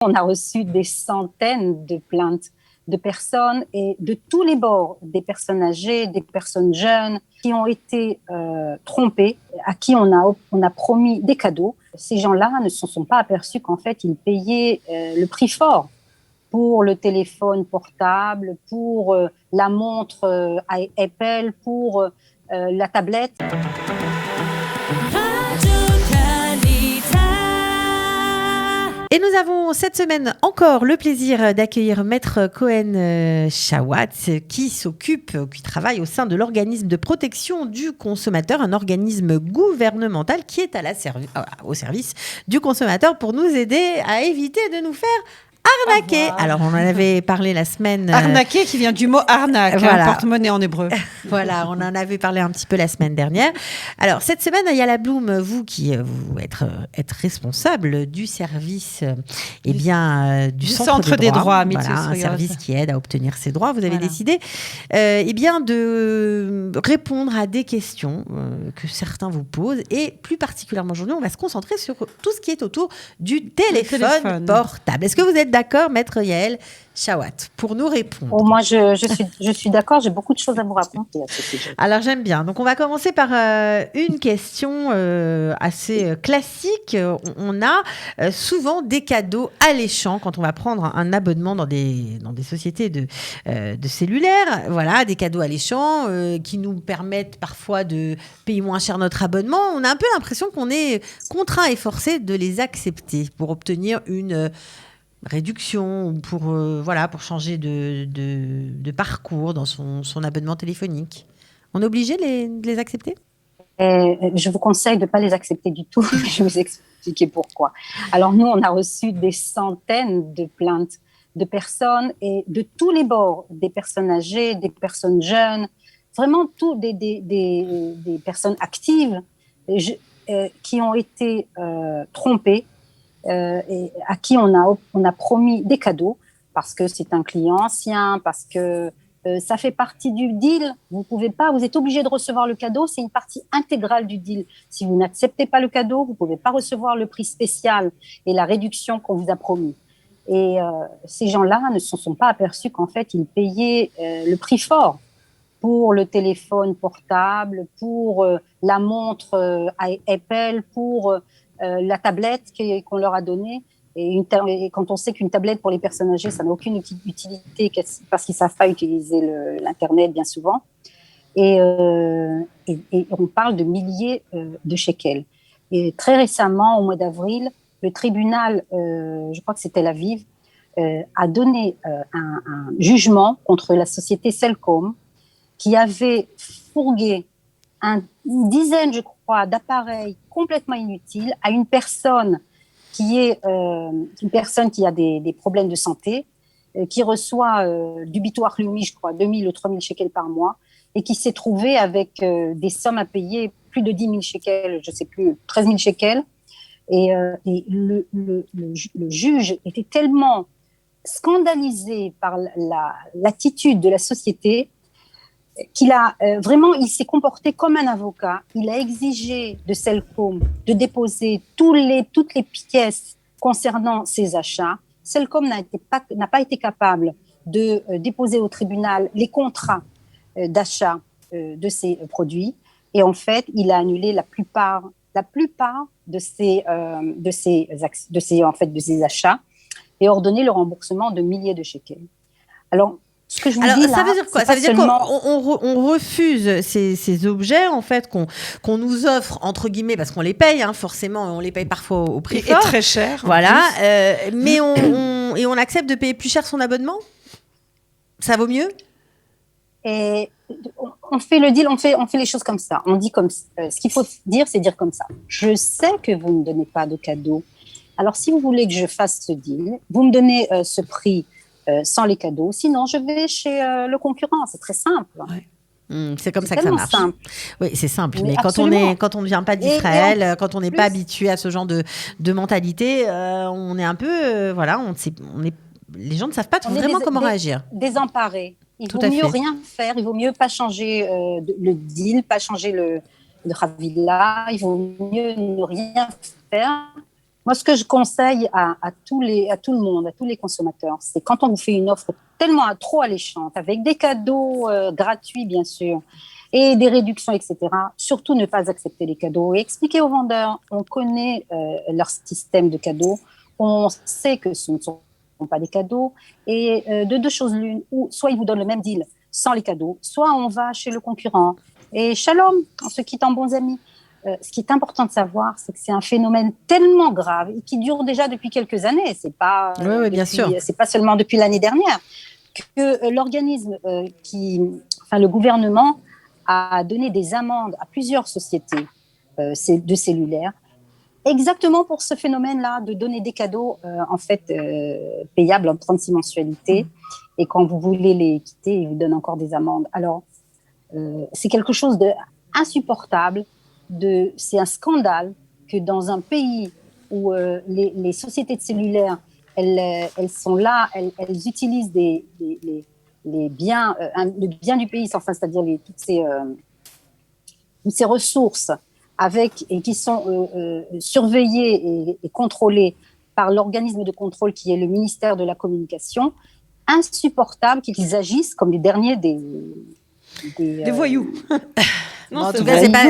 On a reçu des centaines de plaintes de personnes et de tous les bords, des personnes âgées, des personnes jeunes qui ont été trompées, à qui on a promis des cadeaux. Ces gens-là ne se sont pas aperçus qu'en fait, ils payaient le prix fort pour le téléphone portable, pour la montre Apple, pour la tablette. Et nous avons cette semaine encore le plaisir d'accueillir Maître Cohen Chawat qui travaille au sein de l'organisme de protection du consommateur, un organisme gouvernemental qui est au service du consommateur pour nous aider à éviter de nous faire arnaquer. Alors, on en avait parlé la semaine. Arnaquer qui vient du mot arnaque, voilà. Porte-monnaie en hébreu. Voilà, on en avait parlé un petit peu la semaine dernière. Alors, cette semaine, Yala Bloom, vous qui êtes responsable du service du centre des droits, voilà, un service qui aide à obtenir ses droits. Vous avez décidé de répondre à des questions que certains vous posent. Et plus particulièrement aujourd'hui, on va se concentrer sur tout ce qui est autour du téléphone portable. Est-ce que vous êtes d'accord, Maître Yael Chawat, pour nous répondre? Moi, je suis d'accord. J'ai beaucoup de choses à vous raconter à ce sujet. Alors, j'aime bien. Donc, on va commencer par une question assez classique. On a souvent des cadeaux alléchants quand on va prendre un abonnement dans des sociétés de cellulaire. Voilà, des cadeaux alléchants qui nous permettent parfois de payer moins cher notre abonnement. On a un peu l'impression qu'on est contraint et forcé de les accepter pour obtenir une réduction ou pour changer de parcours dans son abonnement téléphonique. On est obligé de les accepter ? Je vous conseille de ne pas les accepter du tout. Je vais vous expliquer pourquoi. Alors nous, on a reçu des centaines de plaintes de personnes et de tous les bords, des personnes âgées, des personnes jeunes, vraiment des personnes actives qui ont été trompées. Et à qui on a promis des cadeaux parce que c'est un client ancien, parce que ça fait partie du deal. Vous êtes obligé de recevoir le cadeau, c'est une partie intégrale du deal. Si vous n'acceptez pas le cadeau, vous ne pouvez pas recevoir le prix spécial et la réduction qu'on vous a promis. Et ces gens-là ne se sont pas aperçus qu'en fait, ils payaient le prix fort pour le téléphone portable, pour la montre Apple, pour la tablette qu'on leur a donnée. Et quand on sait qu'une tablette pour les personnes âgées, ça n'a aucune utilité parce qu'ils ne savent pas utiliser l'Internet bien souvent. Et on parle de milliers de shekels. Et très récemment, au mois d'avril, le tribunal, je crois que c'était Tel Aviv, a donné un jugement contre la société Cellcom qui avait fourgué une dizaine, je crois, d'appareils complètement inutiles à une personne qui a des problèmes de santé, qui reçoit du bitoire Leumi, je crois, 2 000 ou 3 000 shekels par mois, et qui s'est trouvé avec des sommes à payer, plus de 10 000 shekels, je ne sais plus, 13 000 shekels. Et le juge était tellement scandalisé par l'attitude de la société il s'est comporté comme un avocat. Il a exigé de Cellcom de déposer toutes les pièces concernant ses achats. Cellcom n'a pas été capable de déposer au tribunal les contrats d'achat de ces produits. Et en fait, il a annulé la plupart de ces achats et ordonné le remboursement de milliers de shekels. Alors, ce que je vous dis là, ça veut dire quoi ? Ça veut dire qu'on refuse ces objets en fait qu'on nous offre entre guillemets parce qu'on les paye forcément, on les paye parfois au prix fort, et très cher. Voilà, mais on accepte de payer plus cher son abonnement ? Ça vaut mieux ? Et on fait le deal, on fait les choses comme ça. On dit comme ce qu'il faut dire, c'est dire comme ça. Je sais que vous ne donnez pas de cadeaux. Alors si vous voulez que je fasse ce deal, vous me donnez ce prix. Sans les cadeaux, sinon je vais chez le concurrent, c'est très simple. Ouais. C'est comme ça que ça marche. Simple. Oui, c'est simple, mais quand on ne vient pas d'Israël, quand on n'est pas habitué à ce genre de mentalité, on est un peu, les gens ne savent pas vraiment comment réagir. Désemparés. Il vaut mieux rien faire, il vaut mieux pas changer le deal, pas changer le Havila, il vaut mieux ne rien faire Moi, ce que je conseille à tout le monde, à tous les consommateurs, c'est quand on vous fait une offre tellement trop alléchante, avec des cadeaux gratuits, bien sûr, et des réductions, etc., surtout ne pas accepter les cadeaux et expliquer aux vendeurs, on connaît leur système de cadeaux, on sait que ce ne sont pas des cadeaux, et de deux choses l'une, ou soit ils vous donnent le même deal sans les cadeaux, soit on va chez le concurrent, et shalom, on se quitte en bons amis. Ce qui est important de savoir, c'est que c'est un phénomène tellement grave et qui dure déjà depuis quelques années. C'est pas, bien sûr. C'est pas seulement depuis l'année dernière que le gouvernement a donné des amendes à plusieurs sociétés de cellulaires, exactement pour ce phénomène-là, de donner des cadeaux payables en 36 mensualités. Et quand vous voulez les quitter, ils vous donnent encore des amendes. Alors, c'est quelque chose d'insupportable. C'est un scandale que dans un pays où les sociétés de cellulaires, elles sont là, elles utilisent les biens, le bien du pays, enfin, c'est-à-dire toutes ces ressources et qui sont surveillées et contrôlées par l'organisme de contrôle qui est le ministère de la Communication. Insupportable qu'ils agissent comme les derniers des voyous. Non, en tout cas, c'est pas.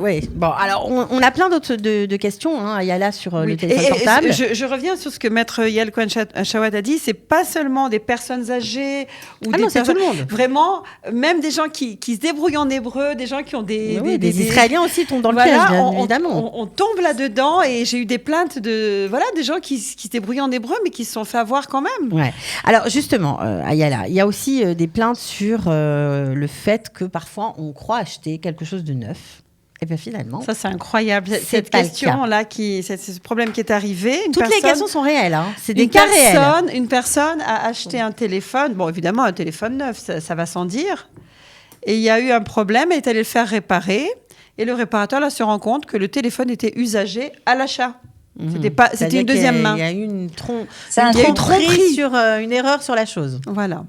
Oui. Bon, alors on a plein d'autres de questions. Il y a là sur le téléphone portable. Je reviens sur ce que maître Yael Cohen-Chawat a dit. C'est pas seulement des personnes âgées ou des c'est tout le monde. Vraiment, même des gens qui se débrouillent en hébreu, des gens qui ont des Israéliens aussi tombent dans le piège, bien évidemment. On tombe là-dedans et j'ai eu des plaintes des gens qui se débrouillent en hébreu mais qui se sont fait avoir quand même. Ouais. Alors justement, Ayala, il y a aussi des plaintes sur le fait que parfois on croit acheter quelque chose de neuf. Et bien finalement, ça c'est incroyable. Cette question-là, c'est ce problème qui est arrivé. Toutes les questions sont réelles. C'est des cas réels. Une personne a acheté un téléphone. Bon, évidemment, un téléphone neuf, ça va sans dire. Et il y a eu un problème, elle est allée le faire réparer. Et le réparateur là se rend compte que le téléphone était usagé à l'achat. C'était une deuxième main. Il y a eu une tromperie sur une erreur sur la chose. Voilà.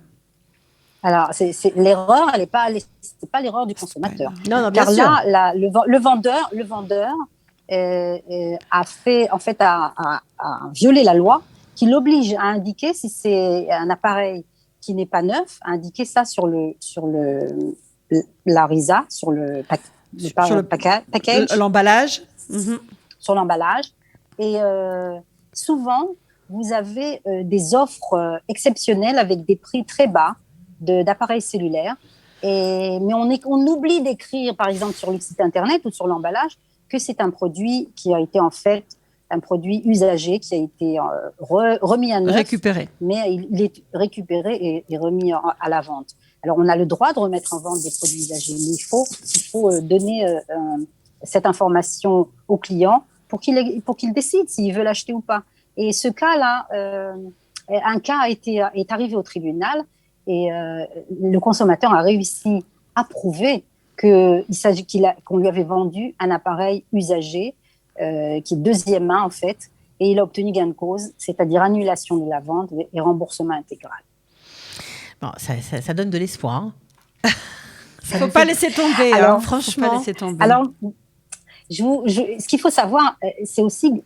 Alors, l'erreur, c'est pas l'erreur du consommateur. Non, bien sûr. Car là, le vendeur a violé la loi qui l'oblige à indiquer si c'est un appareil qui n'est pas neuf, à indiquer ça sur la RISA, sur le package, l'emballage. Sur l'emballage. Et souvent, vous avez des offres exceptionnelles avec des prix très bas d'appareils cellulaires. Mais on oublie d'écrire, par exemple, sur le site Internet ou sur l'emballage, que c'est un produit qui a été en fait un produit usagé, qui a été remis à neuf. Récupéré. Mais il est récupéré et remis à la vente. Alors, on a le droit de remettre en vente des produits usagés, mais il faut donner cette information au client pour qu'il décide s'il veut l'acheter ou pas. Et ce cas-là, un cas est arrivé au tribunal et le consommateur a réussi à prouver qu'on lui avait vendu un appareil usagé qui est deuxième main en fait, et il a obtenu gain de cause, c'est-à-dire annulation de la vente et remboursement intégral. Bon, ça donne de l'espoir. Il ne faut pas laisser tomber. Alors, franchement. Faut pas laisser tomber. Alors, ce qu'il faut savoir, c'est aussi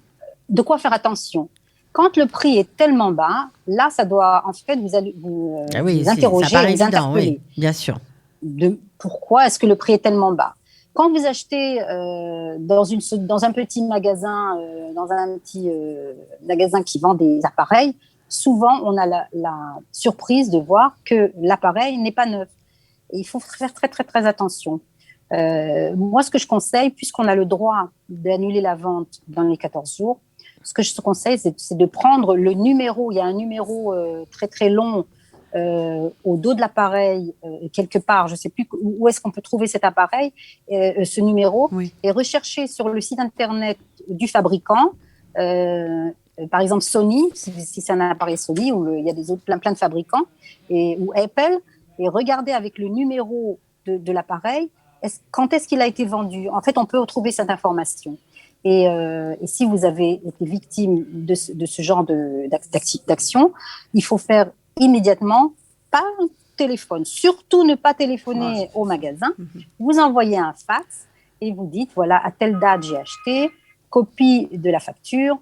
de quoi faire attention. Quand le prix est tellement bas, là, ça doit, en fait, vous interroger, vous interpeller. Oui, bien sûr. Pourquoi est-ce que le prix est tellement bas? Quand vous achetez dans un petit magasin, magasin qui vend des appareils, souvent, on a la surprise de voir que l'appareil n'est pas neuf. Et il faut faire très, très, très attention. Moi, ce que je conseille, puisqu'on a le droit d'annuler la vente dans les 14 jours, ce que je te conseille, c'est de prendre le numéro. Il y a un numéro très, très long au dos de l'appareil, quelque part. Je ne sais plus où est-ce qu'on peut trouver cet appareil, ce numéro, et rechercher sur le site Internet du fabricant, par exemple Sony, si c'est un appareil Sony, ou il y a des autres, plein de fabricants, ou Apple, et regarder avec le numéro de l'appareil, quand est-ce qu'il a été vendu. En fait, on peut retrouver cette information. Et si vous avez été victime de ce genre d'action, il faut faire immédiatement, pas un téléphone, surtout ne pas téléphoner au magasin. Vous envoyez un fax et vous dites, voilà, à telle date j'ai acheté, copie de la facture,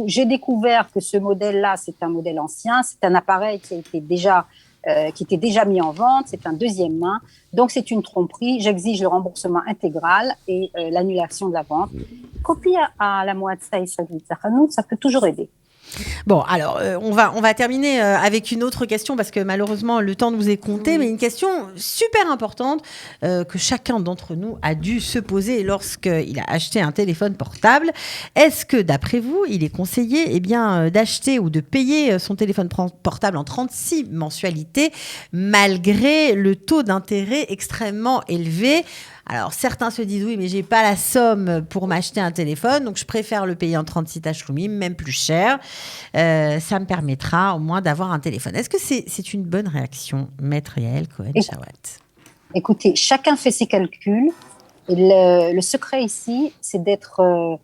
J'ai découvert que ce modèle-là, c'est un modèle ancien, c'est un appareil qui était déjà mis en vente, c'est un deuxième main, donc c'est une tromperie. J'exige le remboursement intégral et l'annulation de la vente. Copie à la Mouatsa et ça peut toujours aider. Bon, alors, on va terminer avec une autre question parce que malheureusement, le temps nous est compté, mais une question super importante que chacun d'entre nous a dû se poser lorsqu'il a acheté un téléphone portable. Est-ce que, d'après vous, il est conseillé d'acheter ou de payer son téléphone portable en 36 mensualités malgré le taux d'intérêt extrêmement élevé ? Alors, certains se disent, oui, mais j'ai pas la somme pour m'acheter un téléphone, donc je préfère le payer en 36 tachloumim, même plus cher. Ça me permettra au moins d'avoir un téléphone. Est-ce que c'est une bonne réaction, Maître Yael Cohen-Shawat? Écoutez, chacun fait ses calculs. Et le secret ici, c'est d'être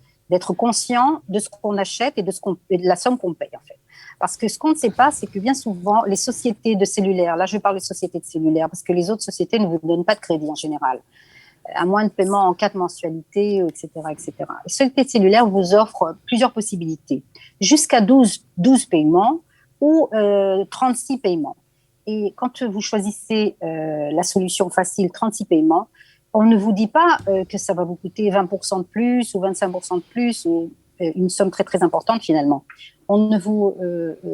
conscient de ce qu'on achète et de la somme qu'on paye, en fait. Parce que ce qu'on ne sait pas, c'est que bien souvent, les sociétés de cellulaire, là je parle des sociétés de cellulaire, parce que les autres sociétés ne vous donnent pas de crédit en général, à moins de paiement en 4 mensualités, etc., etc. Les sociétés cellulaires vous offrent plusieurs possibilités, jusqu'à 12 paiements ou 36 paiements. Et quand vous choisissez la solution facile, 36 paiements, on ne vous dit pas que ça va vous coûter 20% de plus ou 25% de plus, ou une somme très, très importante finalement. On ne vous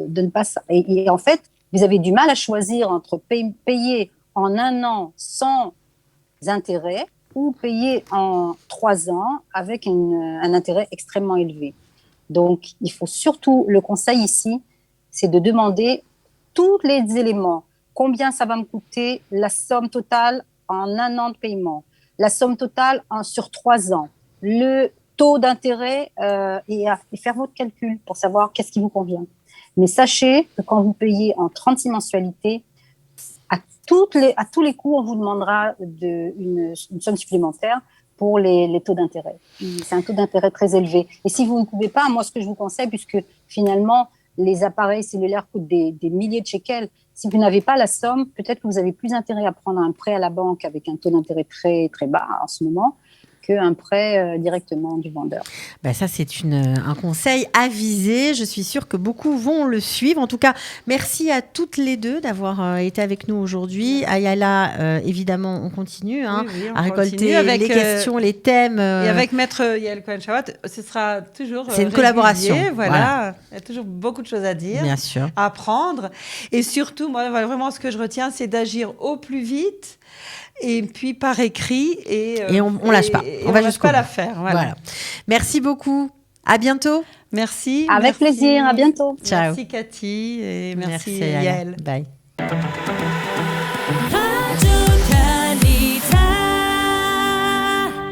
donne pas ça. Et en fait, vous avez du mal à choisir entre payer en 1 an sans intérêt ou payer en 3 ans avec un intérêt extrêmement élevé. Donc, il faut surtout, le conseil ici, c'est de demander tous les éléments. Combien ça va me coûter, la somme totale en 1 an de paiement, la somme totale sur 3 ans, le taux d'intérêt et faire votre calcul pour savoir qu'est-ce qui vous convient. Mais sachez que quand vous payez en 36 mensualités, à tous les coups, on vous demandera une somme supplémentaire pour les taux d'intérêt. C'est un taux d'intérêt très élevé. Et si vous ne pouvez pas, moi, ce que je vous conseille, puisque finalement, les appareils cellulaires coûtent des milliers de shekels, si vous n'avez pas la somme, peut-être que vous avez plus intérêt à prendre un prêt à la banque avec un taux d'intérêt très, très bas en ce moment, qu'un prêt directement du vendeur. Ça, c'est un conseil avisé. Je suis sûre que beaucoup vont le suivre. En tout cas, merci à toutes les deux d'avoir été avec nous aujourd'hui. Ayala, évidemment, on continue à récolter avec les questions, les thèmes. Et avec Maître Yael Cohen-Shawat, ce sera toujours c'est une collaboration. Voilà. Il y a toujours beaucoup de choses à dire, bien sûr, à apprendre. Et surtout, moi, vraiment, ce que je retiens, c'est d'agir au plus vite. Et puis par écrit et on lâche pas. On va jusqu'à la faire. Voilà. Merci beaucoup. À bientôt. Merci. Avec plaisir. À bientôt. Ciao. Merci Cathy et merci Yael. Bye.